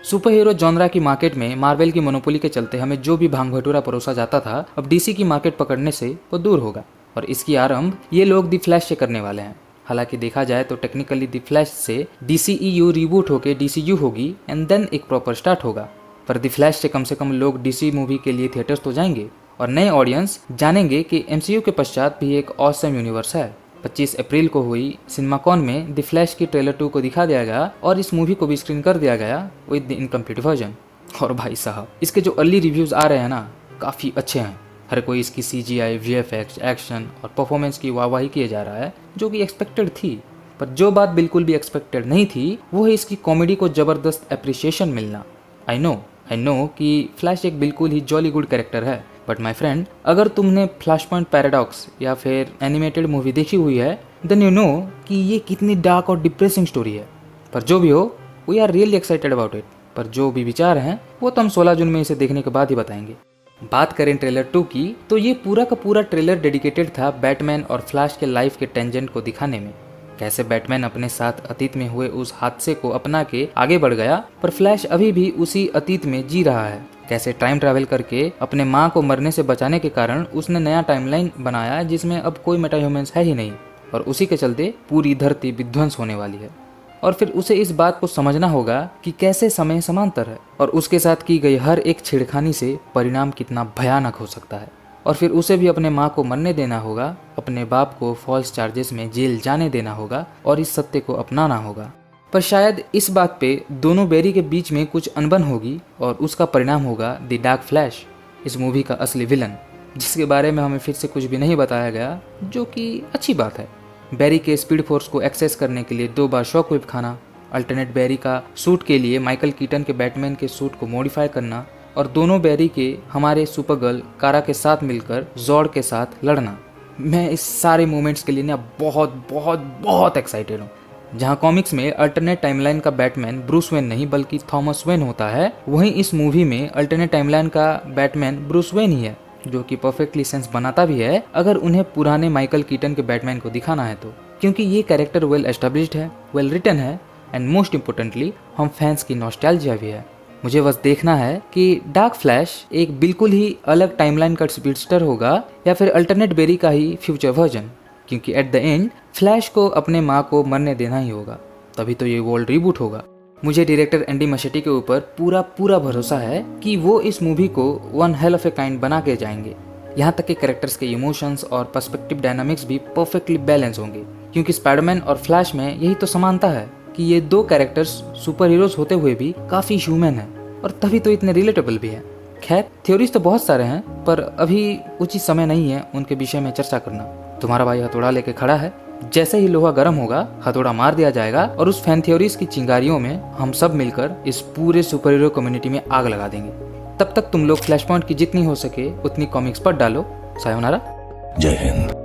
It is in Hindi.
सुपर हीरो जॉनरा की मार्केट में मार्वल की मोनोपोली के चलते हमें जो भी भांग भटूरा परोसा जाता था, अब डीसी की मार्केट पकड़ने से वो दूर होगा और इसकी आरंभ ये लोग द फ्लैश से करने वाले हैं। हालांकि देखा जाए तो टेक्निकली द फ्लैश से DCEU रिबूट होकर DCU होगी एंड देन एक प्रॉपर स्टार्ट होगा, पर द फ्लैश से कम लोग डीसी मूवी के लिए थिएटर्स तो जाएंगे और नए ऑडियंस जानेंगे कि MCU के पश्चात भी एक ऑसम यूनिवर्स है। 25 अप्रैल को हुई सिनेमाकॉन में द फ्लैश की ट्रेलर 2 को दिखा दिया गया और इस मूवी को भी स्क्रीन कर दिया गया विद द इनकम्प्लीट वर्जन। और भाई साहब, इसके जो अर्ली रिव्यूज आ रहे हैं ना, काफ़ी अच्छे हैं। हर कोई इसकी CGI, VFX, एक्शन और परफॉर्मेंस की वाहवाही किए जा रहा है, जो कि एक्सपेक्टेड थी। पर जो बात बिल्कुल भी एक्सपेक्टेड नहीं थी वो है इसकी कॉमेडी को ज़बरदस्त अप्रिसिएशन मिलना। आई नो कि फ्लैश एक बिल्कुल ही जॉली गुड कैरेक्टर है, बट माई फ्रेंड, अगर तुमने फ्लैश पॉइंट पैराडॉक्स या फिर एनिमेटेड मूवी देखी हुई है देन यू नो कि ये कितनी डार्क और डिप्रेसिंग स्टोरी है। पर जो भी हो, we are really excited about it. पर जो भी विचार हैं वो तो हम 16 जून में इसे देखने के बाद ही बताएंगे। बात करें ट्रेलर 2 की, तो ये पूरा का पूरा ट्रेलर डेडिकेटेड था बैटमैन और फ्लैश के लाइफ के टेंजेंट को दिखाने में। कैसे बैटमैन अपने साथ अतीत में हुए उस हादसे को अपना के आगे बढ़ गया, पर फ्लैश अभी भी उसी अतीत में जी रहा है। कैसे टाइम ट्रैवल करके अपने माँ को मरने से बचाने के कारण उसने नया टाइमलाइन बनाया जिसमें अब कोई मेटा ह्यूमंस है ही नहीं और उसी के चलते पूरी धरती विध्वंस होने वाली है। और फिर उसे इस बात को समझना होगा कि कैसे समय समांतर है और उसके साथ की गई हर एक छेड़खानी से परिणाम कितना भयानक हो सकता है। और फिर उसे भी अपने माँ को मरने देना होगा, अपने बाप को फॉल्स चार्जेस में जेल जाने देना होगा और इस सत्य को अपनाना होगा। पर शायद इस बात पे दोनों बैरी के बीच में कुछ अनबन होगी और उसका परिणाम होगा द डार्क फ्लैश, इस मूवी का असली विलन, जिसके बारे में हमें फिर से कुछ भी नहीं बताया गया, जो कि अच्छी बात है। बैरी के स्पीड फोर्स को एक्सेस करने के लिए 2 बार शॉक वेव खाना, अल्टरनेट बैरी का सूट के लिए माइकल कीटन के बैटमैन के सूट को मॉडिफाई करना और दोनों बैरी के हमारे सुपरगर्ल कारा के साथ मिलकर जॉर्ड के साथ लड़ना। मैं इस सारे मोमेंट्स के लिए ना बहुत बहुत बहुत एक्साइटेड हूँ। जहाँ कॉमिक्स में अल्टरनेट टाइमलाइन का बैटमैन ब्रूस वेन नहीं बल्कि थॉमस वेन होता है, वहीं इस मूवी में अल्टरनेट टाइमलाइन का बैटमैन ब्रूस वेन ही है, जो कि परफेक्टली सेंस बनाता भी है अगर उन्हें पुराने माइकल कीटन के बैटमैन को दिखाना है तो, क्योंकि ये कैरेक्टर वेल एस्टेब्लिश्ड है, वेल रिटन है एंड मोस्ट इम्पोर्टेंटली हम फैंस की नॉस्टैल्जिया भी है। मुझे बस देखना है कि डार्क फ्लैश एक बिल्कुल ही अलग टाइमलाइन का स्पीडस्टर होगा या फिर अल्टरनेट बेरी का ही फ्यूचर वर्जन, क्योंकि एट द एंड फ्लैश को अपने माँ को मरने देना ही होगा, तभी तो ये वर्ल्ड रिबूट होगा। मुझे डायरेक्टर एंडी मशेटी के ऊपर पूरा भरोसा है कि वो इस मूवी को one hell of a kind बना के जाएंगे। यहाँ तक कि कैरेक्टर्स के इमोशंस और पर्सपेक्टिव डायनामिक्स भी परफेक्टली बैलेंस होंगे, क्योंकि स्पाइडरमैन और फ्लैश में यही तो समानता है कि ये 2 कैरेक्टर्स सुपर हीरोज होते हुए भी काफ़ी ह्यूमन है और तभी तो इतने रिलेटेबल भी है। खैर, थ्योरीज तो बहुत सारे हैं, पर अभी उचित समय नहीं है उनके विषय में चर्चा करना। तुम्हारा भाई हथौड़ा लेके खड़ा है, जैसे ही लोहा गर्म होगा हथौड़ा मार दिया जाएगा और उस फैन थ्योरीज की चिंगारियों में हम सब मिलकर इस पूरे सुपर हीरो कम्युनिटी में आग लगा देंगे। तब तक तुम लोग फ्लैश पॉइंट की जितनी हो सके उतनी कॉमिक्स पर डालो। सायोनारा, जय हिंद।